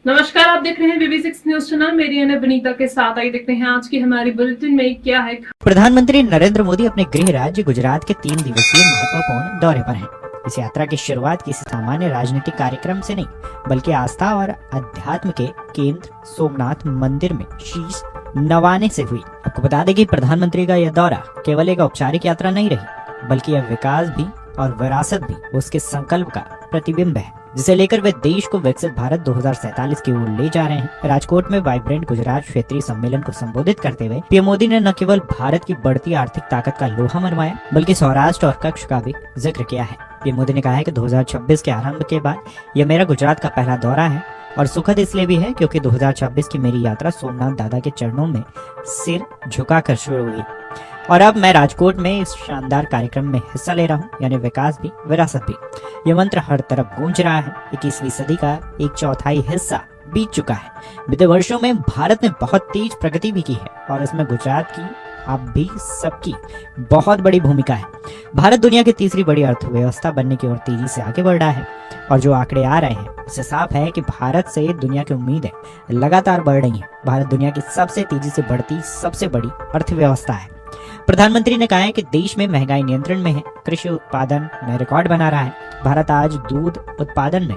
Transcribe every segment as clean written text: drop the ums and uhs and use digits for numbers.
नमस्कार, आप देख रहे हैं BB6 न्यूज चैनल। मेरी है विनीता के साथ। आइए देखते हैं आज की हमारी बुलेटिन में क्या है। प्रधानमंत्री नरेंद्र मोदी अपने गृह राज्य गुजरात के 3 दिवसीय महत्वपूर्ण दौरे पर हैं। इस यात्रा की शुरुआत किसी सामान्य राजनीतिक कार्यक्रम से नहीं, बल्कि आस्था और अध्यात्म के केंद्र सोमनाथ मंदिर में शीश नवाने से हुई। आपको बता दें कि प्रधानमंत्री का यह दौरा केवल एक औपचारिक यात्रा नहीं रही, बल्कि यह विकास भी और विरासत भी उसके संकल्प का प्रतिबिंब है, जिसे लेकर वे देश को विकसित भारत 2047 की ओर ले जा रहे हैं। राजकोट में वाइब्रेंट गुजरात क्षेत्रीय सम्मेलन को संबोधित करते हुए पीएम मोदी ने न केवल भारत की बढ़ती आर्थिक ताकत का लोहा मनवाया, बल्कि सौराष्ट्र और कच्छ का भी जिक्र किया है। पीएम मोदी ने कहा है कि 2026 के आरंभ के बाद यह मेरा गुजरात का पहला दौरा है और सुखद इसलिए भी है क्योंकि 2026 की मेरी यात्रा सोमनाथ दादा के चरणों में सिर झुकाकर शुरू हुई और अब मैं राजकोट में इस शानदार कार्यक्रम में हिस्सा ले रहा हूँ, यानी विकास भी विरासत भी। यह मंत्र हर तरफ गूंज रहा है। 21वीं सदी का 1/4 हिस्सा बीत चुका है। बीते वर्षों में भारत ने बहुत तेज प्रगति भी की है और इसमें गुजरात की आप भी सबकी बहुत बड़ी भूमिका है। भारत दुनिया की तीसरी बड़ी अर्थव्यवस्था बनने की ओर तेजी से आगे बढ़ रहा है और जो आंकड़े आ रहे हैं उससे साफ है कि भारत से दुनिया की उम्मीदें लगातार बढ़ रही हैं। भारत दुनिया की सबसे तेजी से बढ़ती सबसे बड़ी अर्थव्यवस्था है। प्रधानमंत्री ने कहा है कि देश में महंगाई नियंत्रण में है, कृषि उत्पादन में रिकॉर्ड बना रहा है। भारत आज दूध उत्पादन में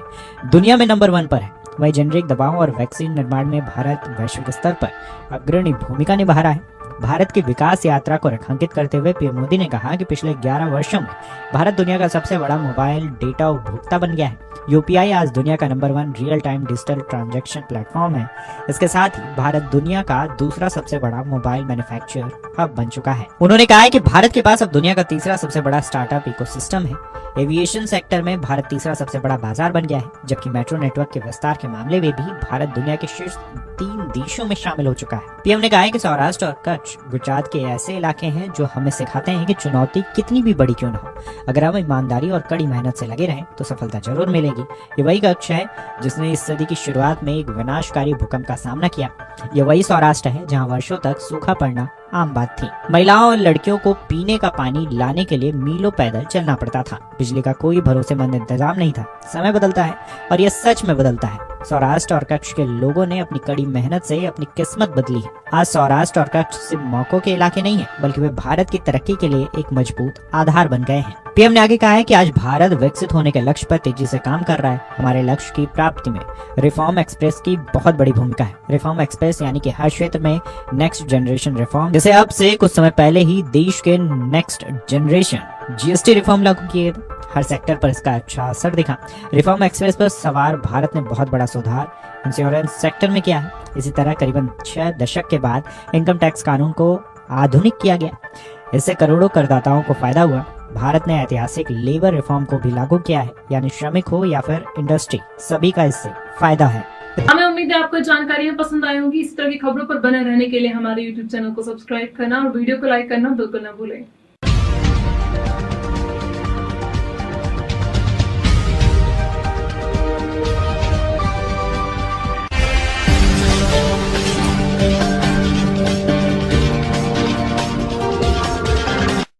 दुनिया में नंबर 1 पर है। वही जेनरिक दवाओं और वैक्सीन निर्माण में भारत वैश्विक स्तर पर अग्रणी भूमिका निभा रहा है। भारत की विकास यात्रा को रेखांकित करते हुए पीएम मोदी ने कहा कि पिछले 11 वर्षों में भारत दुनिया का सबसे बड़ा मोबाइल डेटा उपभोक्ता बन गया है। यूपीआई आज दुनिया का number 1 real time digital transaction platform है। इसके साथ ही भारत दुनिया का दूसरा सबसे बड़ा मोबाइल मैन्युफैक्चर हब बन चुका है। उन्होंने कहा है कि भारत के पास अब दुनिया का तीसरा सबसे बड़ा स्टार्टअप इकोसिस्टम है। एविएशन सेक्टर में भारत तीसरा सबसे बड़ा बाजार बन गया है, जबकि मेट्रो नेटवर्क के विस्तार के मामले में भी भारत दुनिया के शीर्ष 3 देशों में शामिल हो चुका है। पीएम ने कहा है कि सौराष्ट्र और कच्छ गुजरात के ऐसे इलाके हैं जो हमें सिखाते हैं कि चुनौती कितनी भी बड़ी क्यों न हो, अगर हम ईमानदारी और कड़ी मेहनत से लगे रहें तो सफलता जरूर मिलेगी। ये वही कच्छ है जिसने इस सदी की शुरुआत में एक विनाशकारी भूकंप का सामना किया। ये वही सौराष्ट्र है जहाँ वर्षों तक सूखा पड़ना आम बात थी। महिलाओं और लड़कियों को पीने का पानी लाने के लिए मीलों पैदल चलना पड़ता था। बिजली का कोई भरोसेमंद इंतजाम नहीं था। समय बदलता है और यह सच में बदलता है। सौराष्ट्र और कच्छ के लोगों ने अपनी कड़ी मेहनत से अपनी किस्मत बदली है। आज सौराष्ट्र और कच्छ सिर्फ मौकों के इलाके नहीं है, बल्कि वे भारत की तरक्की के लिए एक मजबूत आधार बन गए हैं। पीएम ने आगे कहा है कि आज भारत विकसित होने के लक्ष्य पर तेजी से काम कर रहा है। हमारे लक्ष्य की प्राप्ति में रिफॉर्म एक्सप्रेस की बहुत बड़ी भूमिका है। रिफॉर्म एक्सप्रेस यानी कि हर क्षेत्र में नेक्स्ट जनरेशन रिफॉर्म, जैसे अब से कुछ समय पहले ही देश के नेक्स्ट जनरेशन जीएसटी रिफॉर्म लागू किए, हर सेक्टर पर इसका अच्छा असर दिखा। रिफॉर्म एक्सप्रेस पर सवार भारत ने बहुत बड़ा सुधार इंश्योरेंस सेक्टर में किया है। इसी तरह करीबन 6 दशक के बाद इनकम टैक्स कानून को आधुनिक किया गया। इससे करोड़ों करदाताओं को फायदा हुआ। भारत ने ऐतिहासिक लेबर रिफॉर्म को भी लागू किया है, यानी श्रमिक हो या फिर इंडस्ट्री, सभी का इससे फायदा है। हमें उम्मीद है आपको जानकारियां पसंद आई होंगी। इस तरह की खबरों पर बने रहने के लिए हमारे YouTube चैनल को सब्सक्राइब करना और वीडियो को लाइक करना बिल्कुल न भूलें।